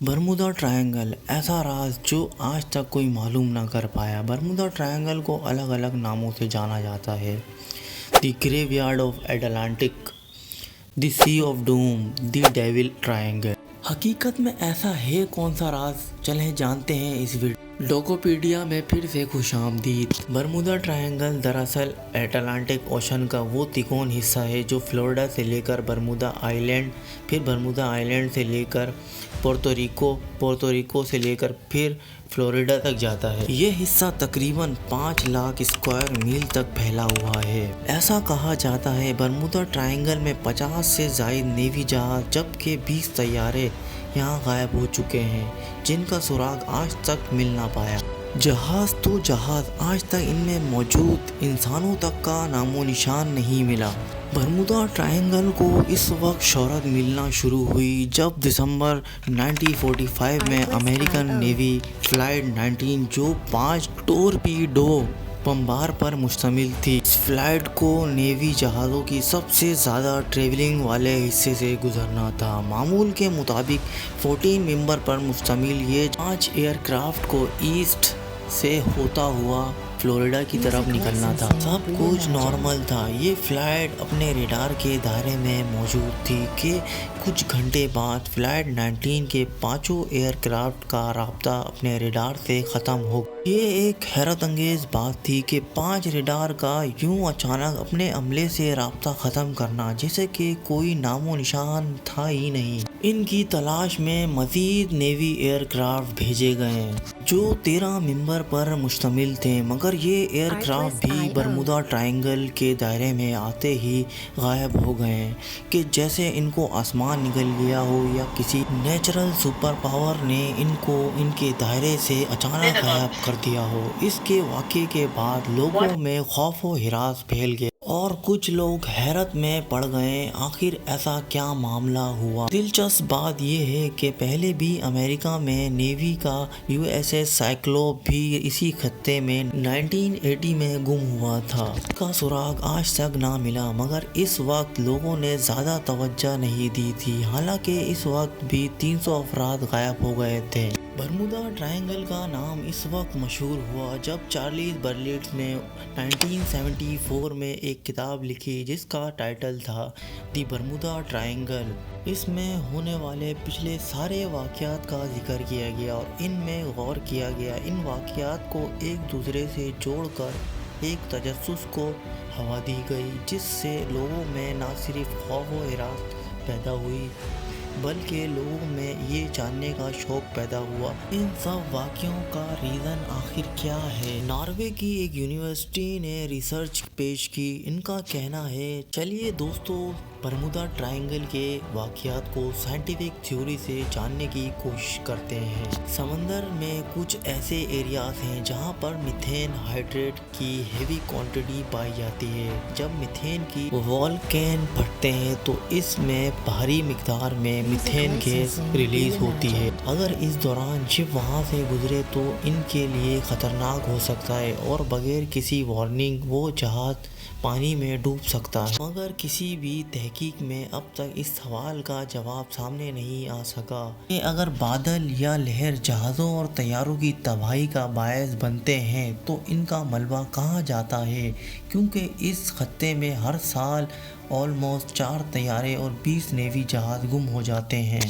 Bermuda triangle ایسا راز جو آج تک کوئی معلوم نہ کر پایا۔ برمودا ٹرائنگل کو الگ الگ ناموں سے جانا جاتا ہے: the graveyard of Atlantic, the sea of doom, the devil triangle. حقیقت میں ایسا ہے کون سا راز؟ چلیں جانتے ہیں اس ویڈیو۔ ڈوکوپیڈیا میں پھر سے خوش آمدید۔ برمودا ٹرائنگل دراصل اٹلانٹک اوشن کا وہ تکون حصہ ہے جو فلوریڈا سے لے کر برمودا آئی لینڈ، پھر برمودا آئی لینڈ سے لے کر پورتوریکو سے لے کر پھر فلوریڈا تک جاتا ہے۔ یہ حصہ تقریباً 5 لاکھ اسکوائر میل تک پھیلا ہوا ہے۔ ایسا کہا جاتا ہے برمودا ٹرائنگل میں 50 سے زائد نیوی جہاز جبکہ 20 طیارے یہاں غائب ہو چکے ہیں جن کا سراغ آج تک مل نہ پایا۔ جہاز تو جہاز، آج تک ان میں موجود انسانوں تک کا نام و نشان نہیں ملا۔ برمودا ٹرائنگل کو اس وقت شہرت ملنا شروع ہوئی جب دسمبر 1945 میں امریکن نیوی فلائٹ 19 جو 5 ٹورپیڈو بمبار پر مشتمل تھی۔ اس فلائٹ کو نیوی جہازوں کی سب سے زیادہ ٹریولنگ والے حصے سے گزرنا تھا۔ معمول کے مطابق 14 ممبر پر مشتمل یہ 5 ایئر کرافٹ کو ایسٹ سے ہوتا ہوا فلوریڈا کی طرف نکلنا تھا۔ سب کچھ نارمل تھا۔ یہ فلائٹ اپنے ریڈار کے دائرے میں موجود تھی کہ کچھ گھنٹے بعد فلائٹ 19 کے 5 ایئر کرافٹ کا رابطہ اپنے ریڈار سے ختم ہو گیا۔ یہ ایک حیرت انگیز بات تھی کہ 5 ریڈار کا یوں اچانک اپنے عملے سے رابطہ ختم کرنا، جیسے کہ کوئی نام و نشان تھا ہی نہیں۔ ان کی تلاش میں مزید نیوی ایئر کرافٹ بھیجے گئے جو 13 ممبر پر مشتمل تھے، مگر یہ ایئر کرافٹ بھی برمودا ٹرائنگل کے دائرے میں آتے ہی غائب ہو گئے کہ جیسے ان کو آسمان نگل گیا ہو یا کسی نیچرل سپر پاور نے ان کو ان کے دائرے سے اچانک غائب کر دیا ہو۔ اس کے واقعے کے بعد لوگوں میں خوف و ہراس پھیل گیا اور کچھ لوگ حیرت میں پڑ گئے، آخر ایسا کیا معاملہ ہوا؟ دلچسپ بات یہ ہے کہ پہلے بھی امریکہ میں نیوی کا USS سائکلوپ بھی اسی خطے میں 1980 میں گم ہوا تھا۔ اس کا سراغ آج تک نہ ملا، مگر اس وقت لوگوں نے زیادہ توجہ نہیں دی تھی، حالانکہ اس وقت بھی 300 افراد غائب ہو گئے تھے۔ برمودا ٹرائنگل کا نام اس وقت مشہور ہوا جب چارلس برلٹز نے 1974 میں ایک کتاب لکھی جس کا ٹائٹل تھا دی برمودا ٹرائنگل۔ اس میں ہونے والے پچھلے سارے واقعات کا ذکر کیا گیا اور ان میں غور کیا گیا۔ ان واقعات کو ایک دوسرے سے جوڑ کر ایک تجسس کو ہوا دی گئی جس سے لوگوں میں نہ صرف خوف و ہراس پیدا ہوئی بلکہ لوگوں میں یہ جاننے کا شوق پیدا ہوا ان سب واقعوں کا ریزن آخر کیا ہے۔ ناروے کی ایک یونیورسٹی نے ریسرچ پیش کی۔ ان کا کہنا ہے، چلیے دوستو برمودا ٹرائنگل کے واقعات کو سائنٹیفک تھیوری سے جاننے کی کوشش کرتے ہیں۔ سمندر میں کچھ ایسے ایریاز ہیں جہاں پر میتھین ہائیڈریٹ کی ہیوی کوانٹٹی پائی جاتی ہے۔ جب میتھین کی والکین پھٹتے ہیں تو اس میں بھاری مقدار میں میتھین گیس ریلیز ہوتی ہے۔ اگر اس دوران شپ وہاں سے گزرے تو ان کے لیے خطرناک ہو سکتا ہے اور بغیر کسی وارننگ وہ جہاز پانی میں ڈوب سکتا ہے، مگر کسی بھی تحقیق میں اب تک اس سوال کا جواب سامنے نہیں آ سکا کہ اگر بادل یا لہر جہازوں اور طیاروں کی تباہی کا باعث بنتے ہیں تو ان کا ملبہ کہاں جاتا ہے، کیونکہ اس خطے میں ہر سال آلموسٹ 4 طیارے اور 20 نیوی جہاز گم ہو جاتے ہیں۔